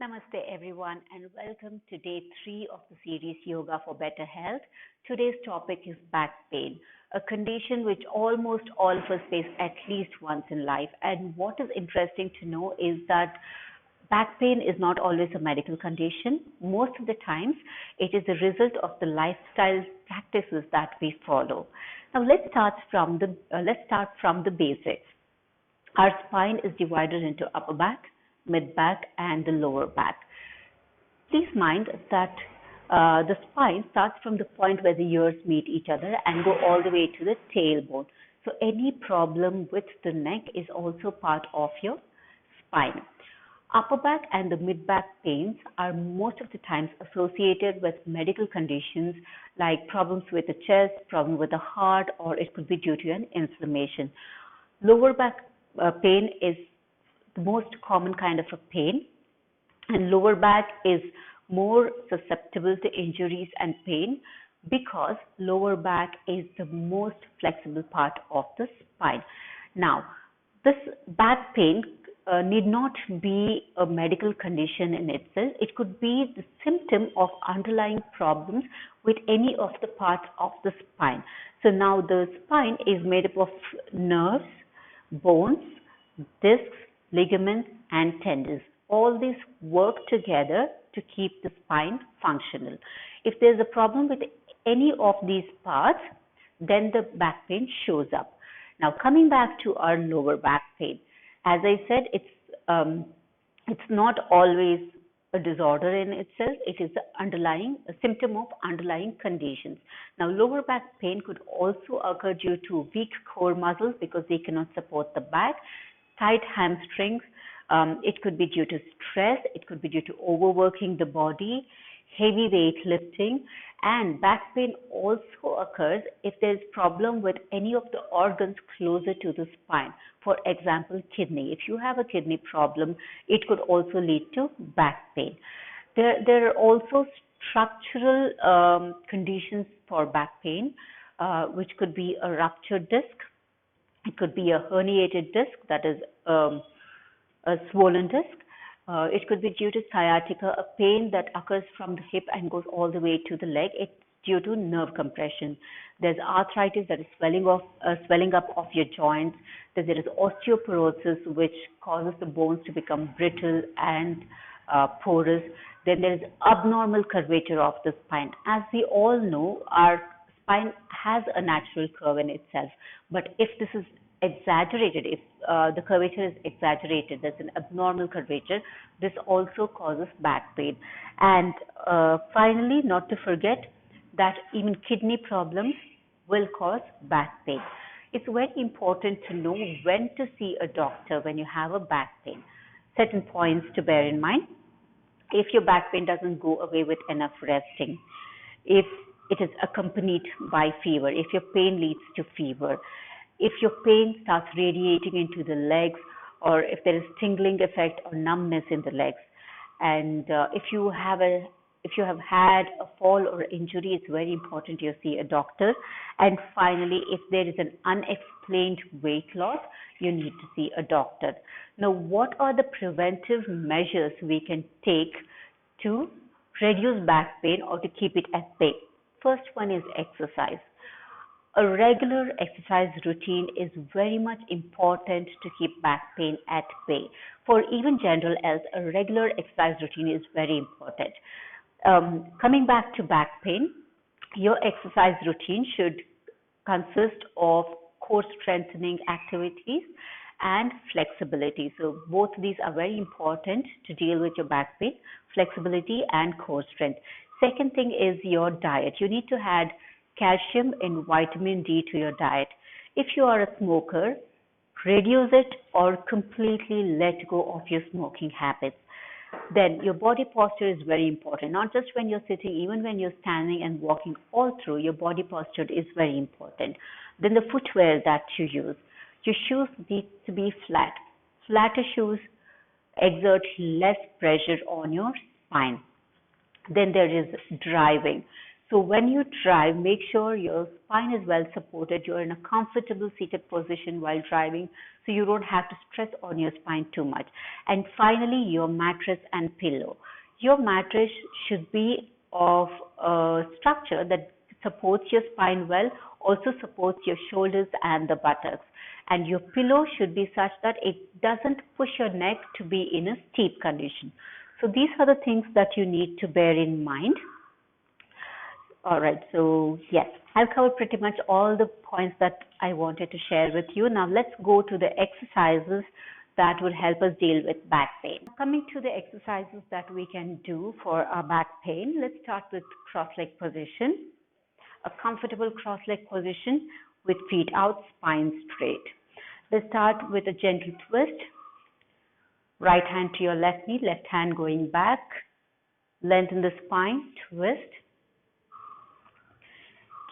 Namaste, everyone, and welcome to day three of the series Yoga for Better Health. Today's topic is back pain, a condition which almost all of us face at least once in life. And what is interesting to know is that back pain is not always a medical condition. Most of the times, it is a result of the lifestyle practices that we follow. Now, let's start from the basics. Our spine is divided into upper back, mid back, and the lower back. Please mind that the spine starts from the point where the ears meet each other and go all the way to the tailbone. So any problem with the neck is also part of your spine. Upper back and the mid back pains are most of the times associated with medical conditions like problems with the chest, problem with the heart, or it could be due to an inflammation. Lower back pain is the most common kind of a pain, and lower back is more susceptible to injuries and pain because lower back is the most flexible part of the spine. Now, this back pain need not be a medical condition in itself. It could be the symptom of underlying problems with any of the parts of the spine. So now the spine is made up of nerves, bones, discs, ligaments, and tendons. All these work together to keep the spine functional. If there's a problem with any of these parts, then the back pain shows up. Now, coming back to our lower back pain, as I said, it's not always a disorder in itself. It is a symptom of underlying conditions. Now, lower back pain could also occur due to weak core muscles because they cannot support the back, tight hamstrings. It could be due to stress. It could be due to overworking the body, heavy weight lifting, and back pain also occurs if there is problem with any of the organs closer to the spine. For example, kidney. If you have a kidney problem, it could also lead to back pain. There are also structural conditions for back pain, which could be a ruptured disc. It could be a herniated disc, that is a swollen disc. It could be due to sciatica, a pain that occurs from the hip and goes all the way to the leg. It's due to nerve compression. There's arthritis, that is swelling up of your joints. Then there is osteoporosis, which causes the bones to become brittle and porous. Then there is abnormal curvature of the spine. As we all know, our spine has a natural curve in itself, but if this is exaggerated, if the curvature is exaggerated, there's an abnormal curvature, this also causes back pain. And finally, not to forget that even kidney problems will cause back pain. It's very important to know when to see a doctor when you have a back pain. Certain points to bear in mind. If your back pain doesn't go away with enough resting, if it is accompanied by fever, if your pain leads to fever, if your pain starts radiating into the legs, or if there is tingling effect or numbness in the legs, and if you have had a fall or injury, it's very important you see a doctor. And finally, if there is an unexplained weight loss, you need to see a doctor. Now, what are the preventive measures we can take to reduce back pain or to keep it at bay? First one is exercise. A regular exercise routine is very much important to keep back pain at bay. For even general health, a regular exercise routine is very important. Coming back to back pain, your exercise routine should consist of core strengthening activities and flexibility. So both these are very important to deal with your back pain, flexibility and core strength. Second thing is your diet. You need to add calcium and vitamin D to your diet. If you are a smoker, reduce it or completely let go of your smoking habits. Then your body posture is very important, not just when you're sitting, even when you're standing and walking all through, your body posture is very important. Then the footwear that you use. Your shoes need to be flat. Flatter shoes exert less pressure on your spine. Then there is driving. So when you drive, make sure your spine is well supported. You're in a comfortable seated position while driving, so you don't have to stress on your spine too much. And finally, your mattress and pillow. Your mattress should be of a structure that supports your spine well, also supports your shoulders and the buttocks. And your pillow should be such that it doesn't push your neck to be in a steep condition. So these are the things that you need to bear in mind. All right, so yes, I've covered pretty much all the points that I wanted to share with you. Now let's go to the exercises that will help us deal with back pain. Coming to the exercises that we can do for our back pain, let's start with cross-leg position. A comfortable cross-leg position with feet out, spine straight. Let's start with a gentle twist. Right hand to your left knee, left hand going back. Lengthen the spine, twist.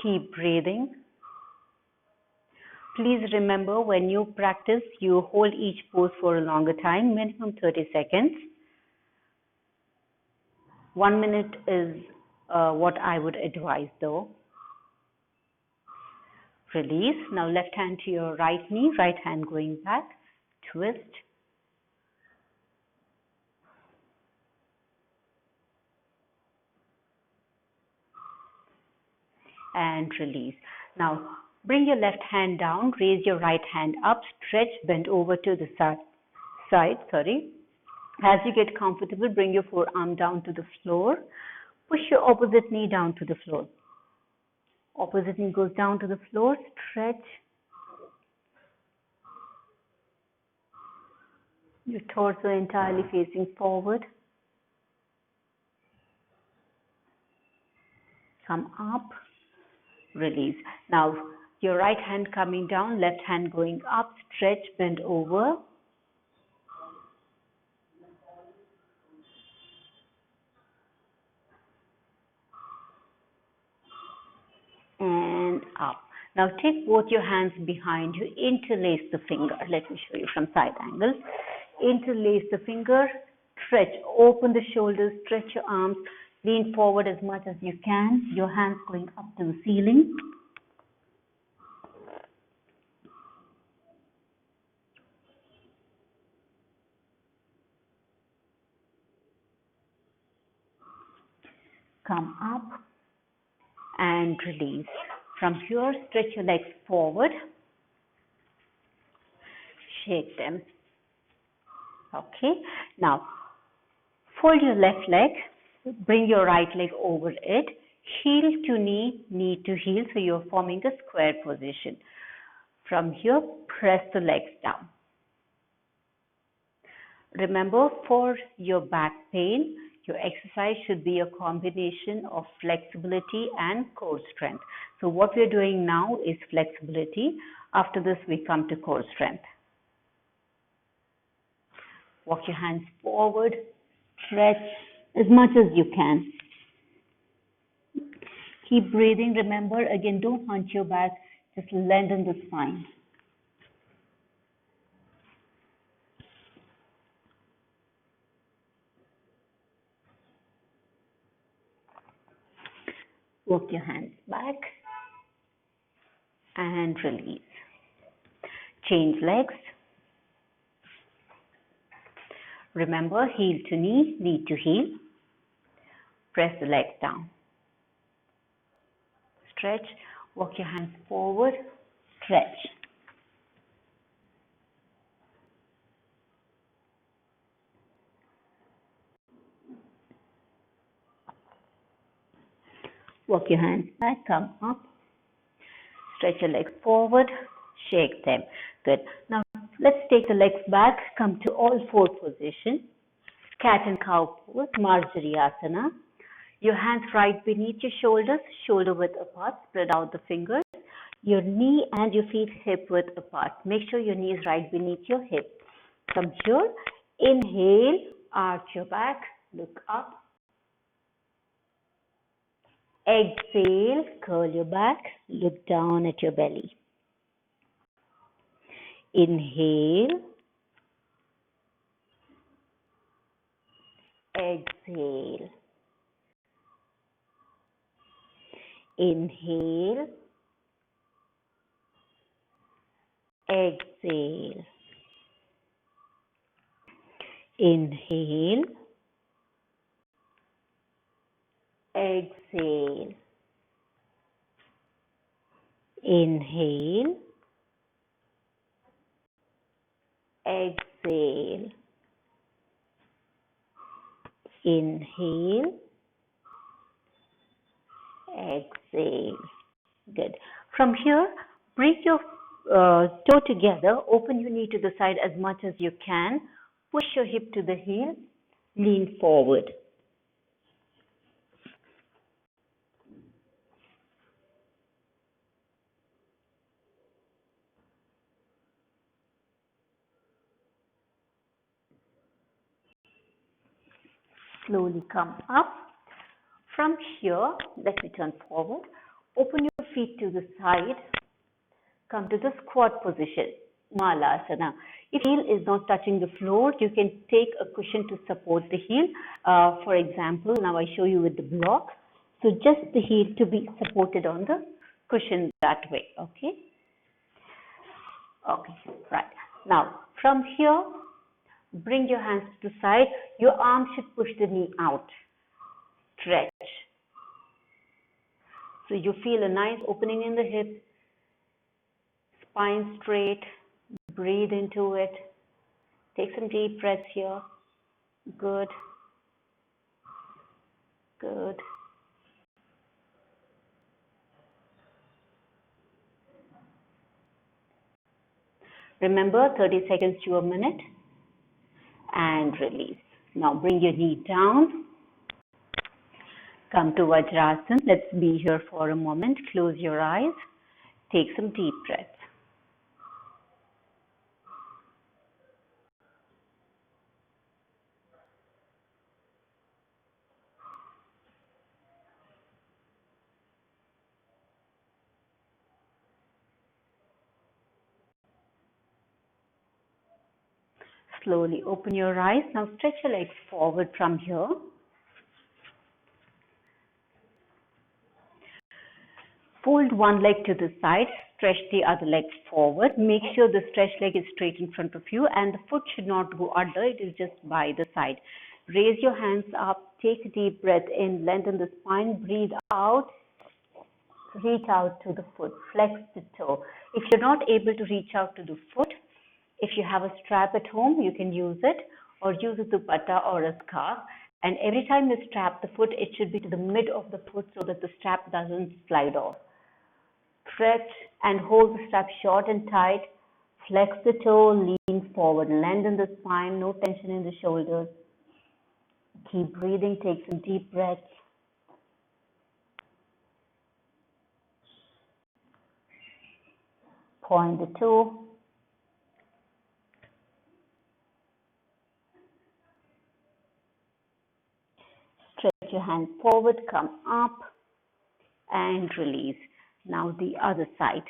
Keep breathing. Please remember, when you practice, you hold each pose for a longer time, minimum 30 seconds. 1 minute is what I would advise though. Release. Now left hand to your right knee, right hand going back, twist. And release. Now bring your left hand down, raise your right hand up, stretch, bend over to the side. As you get comfortable, bring your forearm down to the floor. Push your opposite knee down to the floor. Opposite knee goes down to the floor, stretch. Your torso entirely facing forward. Come up, release. Now your right hand coming down, left hand going up, stretch, bend over. And up. Now take both your hands behind you, interlace the finger. Let me show you from side angle. Interlace the finger, stretch, open the shoulders, stretch your arms, lean forward as much as you can, your hands going up to the ceiling. Come up and release. From here, stretch your legs forward, shake them. Okay, now fold your left leg, bring your right leg over it, heel to knee, knee to heel, so you're forming a square position. From here, press the legs down. Remember, for your back pain, your exercise should be a combination of flexibility and core strength. So what we're doing now is flexibility. After this, we come to core strength. Walk your hands forward, stretch as much as you can. Keep breathing. Remember, again, don't hunch your back, just lengthen the spine. Walk your hands back and release. Change legs. Remember, heel to knee, knee to heel. Press the legs down. Stretch. Walk your hands forward. Stretch. Walk your hands back, come up. Stretch your legs forward, shake them. Good. Now let's take the legs back, come to all four position. Cat and cow pose, Marjariyasana. Your hands right beneath your shoulders, shoulder width apart, spread out the fingers. Your knee and your feet hip width apart. Make sure your knee is right beneath your hip. From here, inhale, arch your back, look up. Exhale, curl your back, look down at your belly. Inhale. Exhale. Inhale, exhale. Inhale, exhale. Inhale, exhale. Inhale, exhale. Good. From here, bring your toe together, open your knee to the side as much as you can, push your hip to the heel, lean forward. Slowly come up. From here, let me turn forward. Open your feet to the side. Come to the squat position, Malasana. If heel is not touching the floor, you can take a cushion to support the heel. For example, now I show you with the block. So just the heel to be supported on the cushion that way, okay? Okay, right. Now, from here, bring your hands to the side. Your arm should push the knee out. Stretch. So you feel a nice opening in the hip, spine straight, breathe into it. Take some deep breaths here. Good. Good. Remember, 30 seconds to a minute. And release. Now bring your knee down. Come to Vajrasana. Let's be here for a moment. Close your eyes. Take some deep breaths. Slowly open your eyes. Now stretch your legs forward from here. Fold one leg to the side, stretch the other leg forward. Make sure the stretched leg is straight in front of you and the foot should not go under, it is just by the side. Raise your hands up, take a deep breath in, lengthen the spine, breathe out, reach out to the foot, flex the toe. If you're not able to reach out to the foot, if you have a strap at home, you can use it or use a dupatta or a scarf. And every time you strap the foot, it should be to the mid of the foot so that the strap doesn't slide off. Stretch and hold the strap short and tight. Flex the toe, lean forward, lengthen the spine, no tension in the shoulders. Keep breathing, take some deep breaths. Point the toe. Stretch your hand forward, come up and release. Now the other side.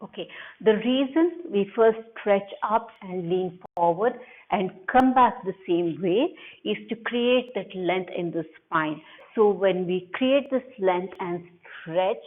Okay, the reason we first stretch up and lean forward and come back the same way is to create that length in the spine. So when we create this length and stretch,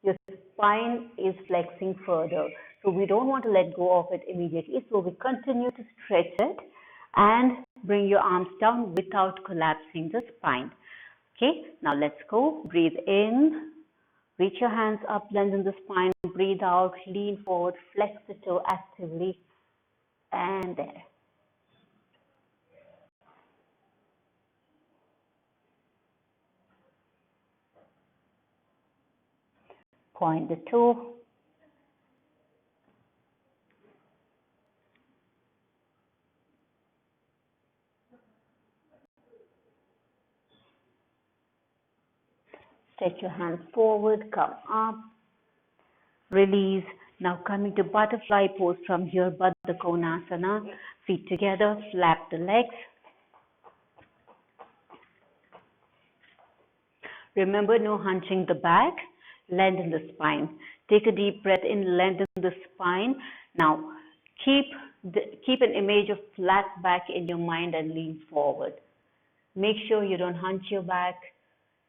your spine is flexing further. So we don't want to let go of it immediately. So we continue to stretch it and bring your arms down without collapsing the spine. Okay, now let's go. Breathe in. Reach your hands up, lengthen the spine, breathe out, lean forward, flex the toe actively, and there. Point the toe. Stretch your hands forward, come up, release. Now coming to butterfly pose from here, Baddha Konasana, feet together, flap the legs. Remember, no hunching the back, lengthen the spine. Take a deep breath in, lengthen the spine. Now keep an image of flat back in your mind and lean forward. Make sure you don't hunch your back.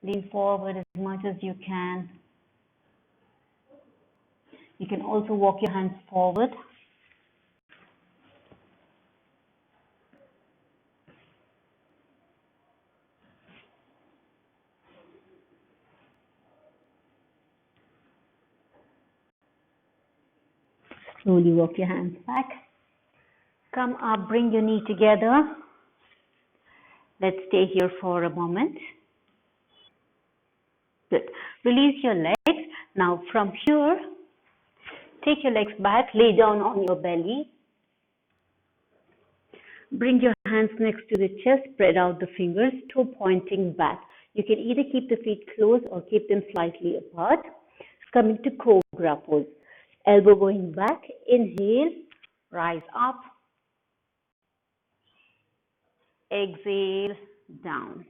Lean forward as much as you can. You can also walk your hands forward. Slowly walk your hands back. Come up, bring your knee together. Let's stay here for a moment. Good. Release your legs. Now from here, take your legs back, lay down on your belly. Bring your hands next to the chest, spread out the fingers, toe pointing back. You can either keep the feet closed or keep them slightly apart. Coming to Cobra pose. Elbow going back, inhale, rise up, exhale, down.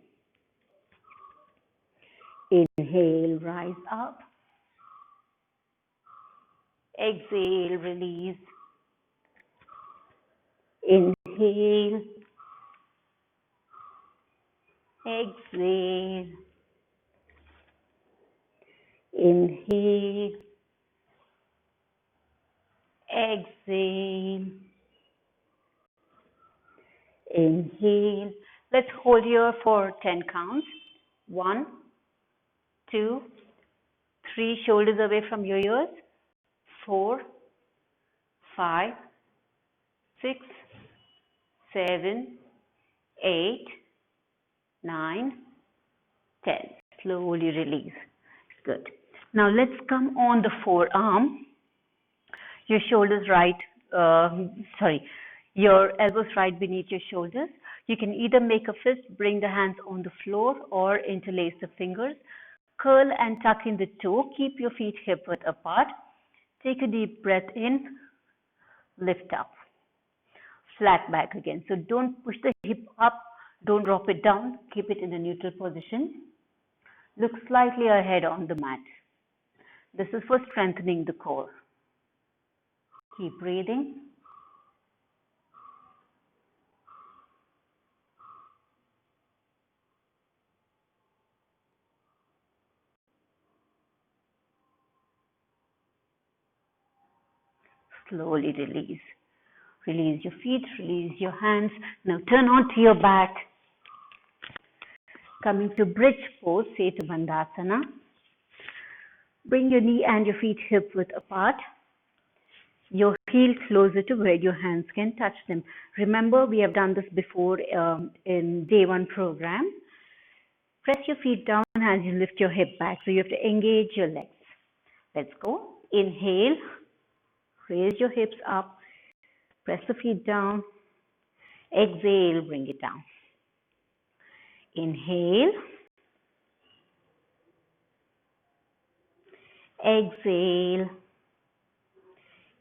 Inhale, rise up, exhale, release. Inhale, exhale, inhale, exhale, inhale. Let's hold here for 10 counts. 1, 2, 3, shoulders away from your ears. 4, 5, 6, 7, 8, 9, 10. Slowly release. Good. Now let's come on the forearm. Your shoulders your elbows right beneath your shoulders. You can either make a fist, bring the hands on the floor, or interlace the fingers. Curl and tuck in the toe. Keep your feet hip width apart. Take a deep breath in. Lift up. Flat back again. So don't push the hip up. Don't drop it down. Keep it in a neutral position. Look slightly ahead on the mat. This is for strengthening the core. Keep breathing. Slowly release. Release your feet, release your hands. Now turn onto your back. Coming to bridge pose, Setu Bandhasana. Bring your knee and your feet hip width apart. Your heel closer to where your hands can touch them. Remember, we have done this before in day 1 program. Press your feet down as you lift your hip back. So you have to engage your legs. Let's go. Inhale. Raise your hips up. Press the feet down. Exhale, bring it down. Inhale. Exhale.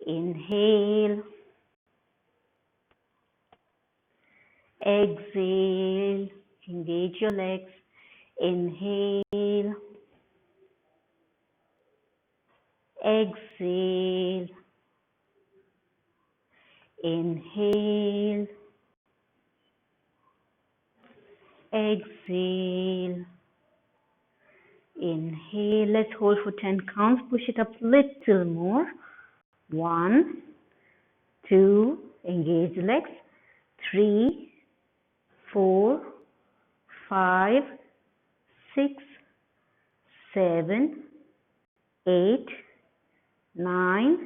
Inhale. Exhale. Engage your legs. Inhale. Exhale. Inhale. Exhale. Inhale. Let's hold for 10 counts. Push it up a little more. 1, 2, engage the legs. 3, 4, 5, 6, 7, 8, 9,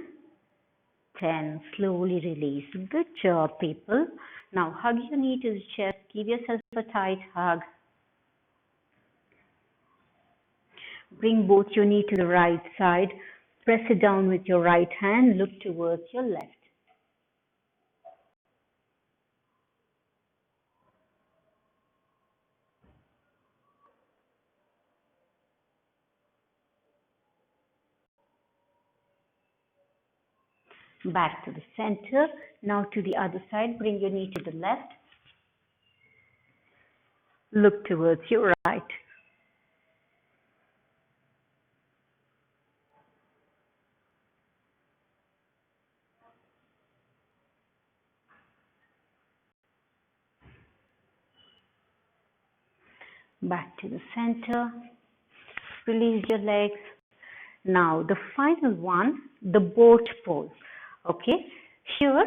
10. Slowly release. Good job, people. Now hug your knee to the chest. Give yourself a tight hug. Bring both your knee to the right side. Press it down with your right hand. Look towards your left. Back to the center. Now to the other side. Bring your knee to the left. Look towards your right. Back to the center. Release your legs. Now, the final one, the boat pose. Okay, here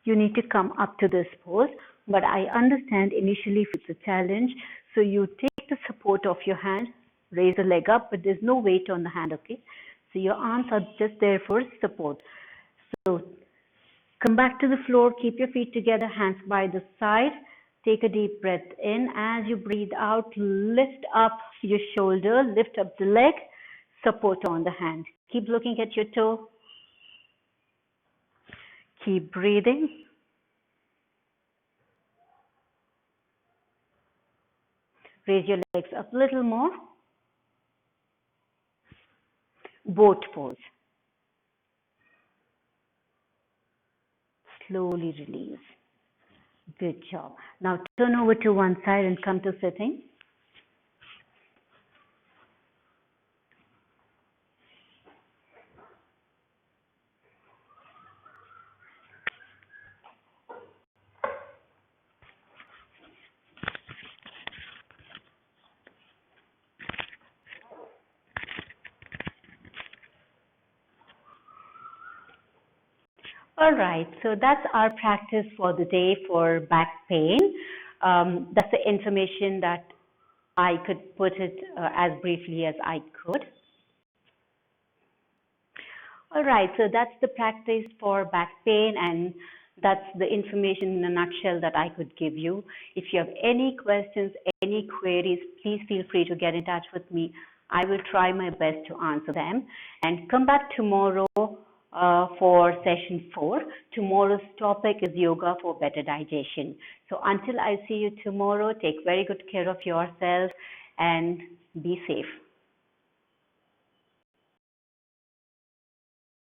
you need to come up to this pose, but I understand initially if it's a challenge, so you take the support of your hand, raise the leg up, but there's no weight on the hand, okay? So your arms are just there for support. So come back to the floor, keep your feet together, hands by the side. Take a deep breath in. As you breathe out, lift up your shoulder, lift up the leg, support on the hand. Keep looking at your toe. Keep breathing. Raise your legs up a little more. Boat pose. Slowly release. Good job. Now turn over to one side and come to sitting. All right, so that's our practice for the day for back pain. That's the information that I could put it as briefly as I could. All right, so that's the practice for back pain, and that's the information in a nutshell that I could give you. If you have any questions, any queries, please feel free to get in touch with me. I will try my best to answer them. And come back tomorrow for session 4. Tomorrow's topic is yoga for better digestion. So until I see you tomorrow, take very good care of yourself and be safe.